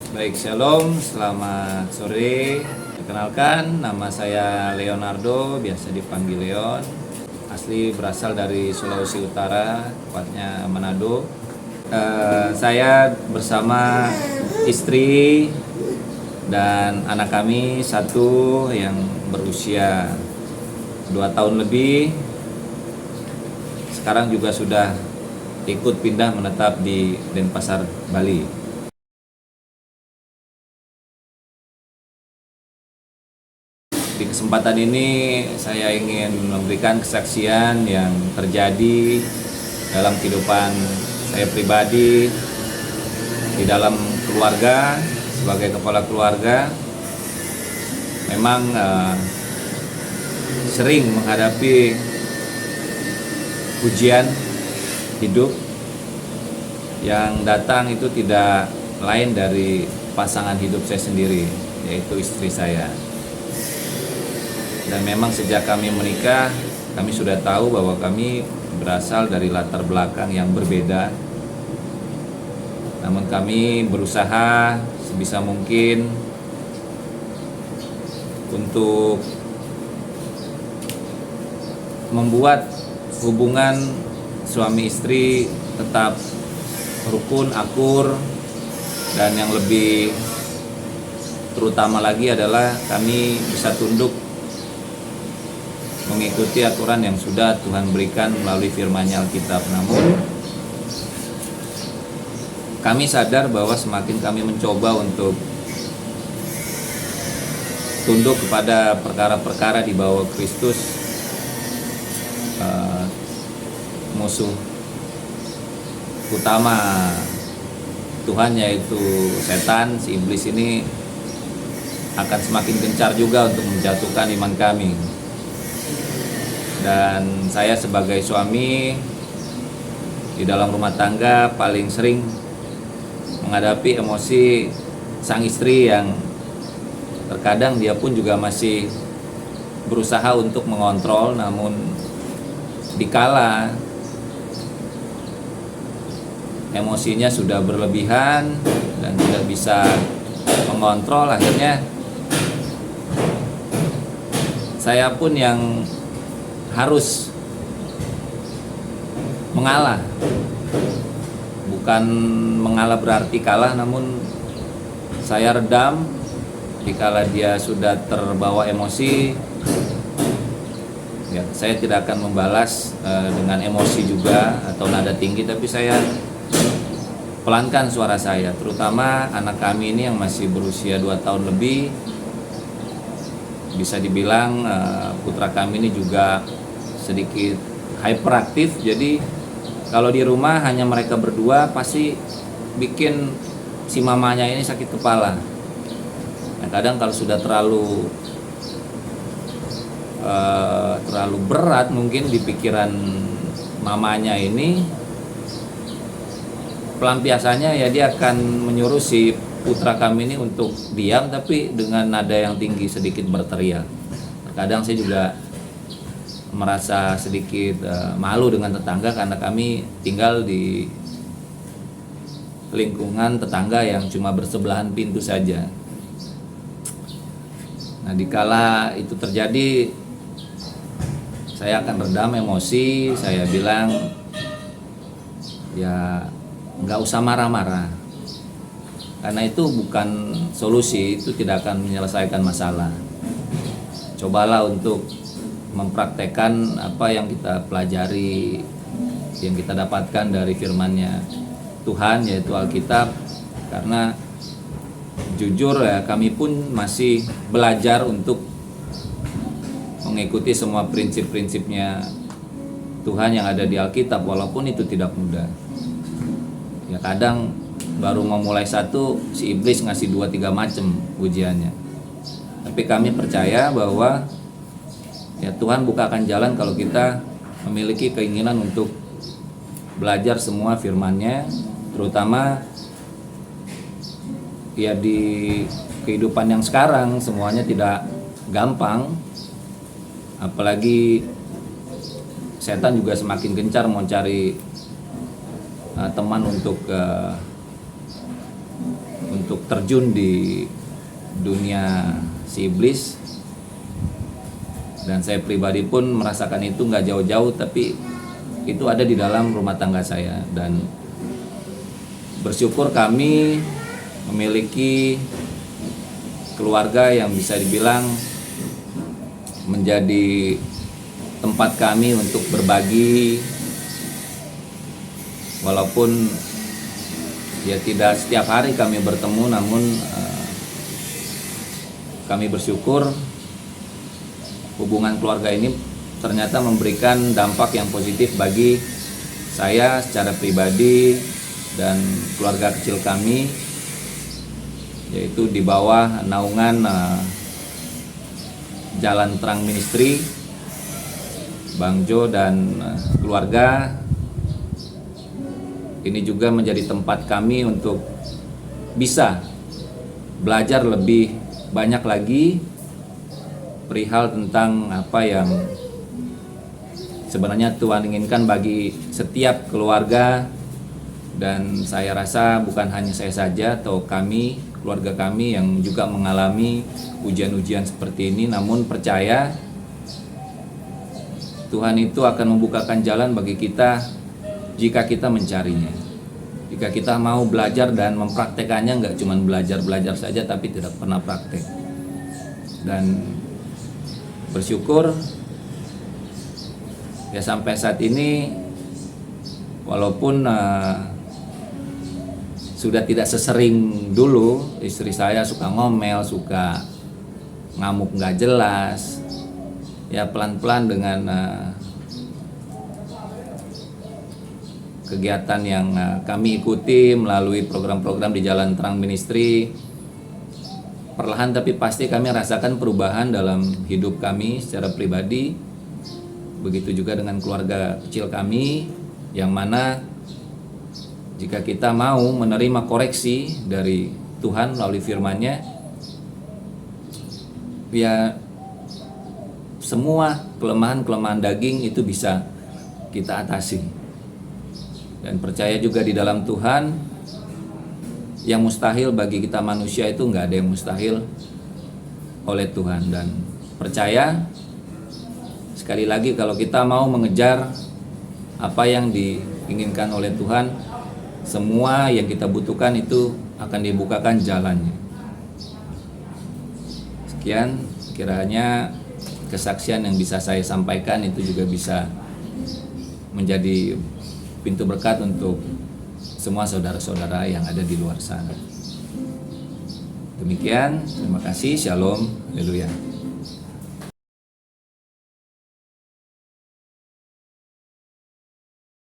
Baik, shalom, selamat sore. Perkenalkan, nama saya Leonardo, biasa dipanggil Leon. Asli berasal dari Sulawesi Utara, tepatnya Manado. Saya bersama istri dan anak kami satu yang berusia 2 tahun lebih. Sekarang juga sudah ikut pindah menetap di Denpasar, Bali. Di kesempatan ini saya ingin memberikan kesaksian yang terjadi dalam kehidupan saya pribadi, di dalam keluarga, sebagai kepala keluarga. Memang sering menghadapi ujian hidup yang datang itu tidak lain dari pasangan hidup saya sendiri, yaitu istri saya. Dan memang sejak kami menikah, kami sudah tahu bahwa kami berasal dari latar belakang yang berbeda. Namun kami berusaha sebisa mungkin untuk membuat hubungan suami istri tetap rukun, akur, dan yang lebih terutama lagi adalah kami bisa tunduk mengikuti aturan yang sudah Tuhan berikan melalui firman-Nya Alkitab. Namun kami sadar bahwa semakin kami mencoba untuk tunduk kepada perkara-perkara di bawah Kristus, musuh utama Tuhan yaitu setan, si iblis ini akan semakin gencar juga untuk menjatuhkan iman kami. Dan saya sebagai suami di dalam rumah tangga paling sering menghadapi emosi sang istri yang terkadang dia pun juga masih berusaha untuk mengontrol, namun dikala emosinya sudah berlebihan dan tidak bisa mengontrol, akhirnya saya pun yang harus mengalah. Bukan mengalah berarti kalah, namun saya redam dikala dia sudah terbawa emosi. Ya, saya tidak akan membalas dengan emosi juga atau nada tinggi, tapi saya pelankan suara saya, terutama anak kami ini yang masih berusia 2 tahun lebih. Bisa dibilang putra kami ini juga sedikit hyperaktif, jadi kalau di rumah hanya mereka berdua pasti bikin si mamanya ini sakit kepala. Nah, kadang kalau sudah terlalu berat mungkin di pikiran mamanya ini, pelampiasannya ya dia akan menyuruh si putra kami ini untuk diam, tapi dengan nada yang tinggi, sedikit berteriak. Kadang saya juga merasa sedikit malu dengan tetangga karena kami tinggal di lingkungan tetangga yang cuma bersebelahan pintu saja. Nah, dikala itu terjadi, saya akan redam emosi. Saya bilang, ya nggak usah marah-marah, karena itu bukan solusi, itu tidak akan menyelesaikan masalah. Cobalah untuk mempraktekkan apa yang kita pelajari, yang kita dapatkan dari firman-Nya Tuhan, yaitu Alkitab. Karena jujur ya, kami pun masih belajar untuk mengikuti semua prinsip-prinsipnya Tuhan yang ada di Alkitab, walaupun itu tidak mudah. Ya, kadang baru memulai satu, si iblis ngasih 2-3 macam ujiannya. Tapi kami percaya bahwa ya Tuhan bukakan jalan kalau kita memiliki keinginan untuk belajar semua firman-Nya, terutama ya di kehidupan yang sekarang semuanya tidak gampang, apalagi setan juga semakin gencar mau cari teman untuk untuk terjun di dunia si iblis. Dan saya pribadi pun merasakan itu nggak jauh-jauh, tapi itu ada di dalam rumah tangga saya. Dan bersyukur kami memiliki keluarga yang bisa dibilang menjadi tempat kami untuk berbagi, walaupun ya tidak setiap hari kami bertemu, namun kami bersyukur hubungan keluarga ini ternyata memberikan dampak yang positif bagi saya secara pribadi dan keluarga kecil kami, yaitu di bawah naungan Jalan Terang Ministry, Bang Jo dan keluarga. Ini juga menjadi tempat kami untuk bisa belajar lebih banyak lagi perihal tentang apa yang sebenarnya Tuhan inginkan bagi setiap keluarga. Dan saya rasa bukan hanya saya saja atau kami, keluarga kami yang juga mengalami ujian-ujian seperti ini, namun percaya Tuhan itu akan membukakan jalan bagi kita jika kita mencarinya. Jika kita mau belajar dan mempraktekannya, nggak cuma belajar saja tapi tidak pernah praktek. Dan bersyukur ya sampai saat ini, walaupun sudah tidak sesering dulu, istri saya suka ngomel, suka ngamuk nggak jelas, ya pelan-pelan dengan kegiatan yang kami ikuti melalui program-program di Jalan Terang Ministry, perlahan tapi pasti kami rasakan perubahan dalam hidup kami secara pribadi. Begitu juga dengan keluarga kecil kami, yang mana jika kita mau menerima koreksi dari Tuhan melalui firman-Nya, ya semua kelemahan-kelemahan daging itu bisa kita atasi. Dan percaya juga di dalam Tuhan, yang mustahil bagi kita manusia itu nggak ada yang mustahil oleh Tuhan. Dan percaya sekali lagi, kalau kita mau mengejar apa yang diinginkan oleh Tuhan, semua yang kita butuhkan itu akan dibukakan jalannya. Sekian kiranya kesaksian yang bisa saya sampaikan itu juga bisa menjadi pintu berkat untuk semua saudara-saudara yang ada di luar sana. Demikian, terima kasih, shalom, haleluya.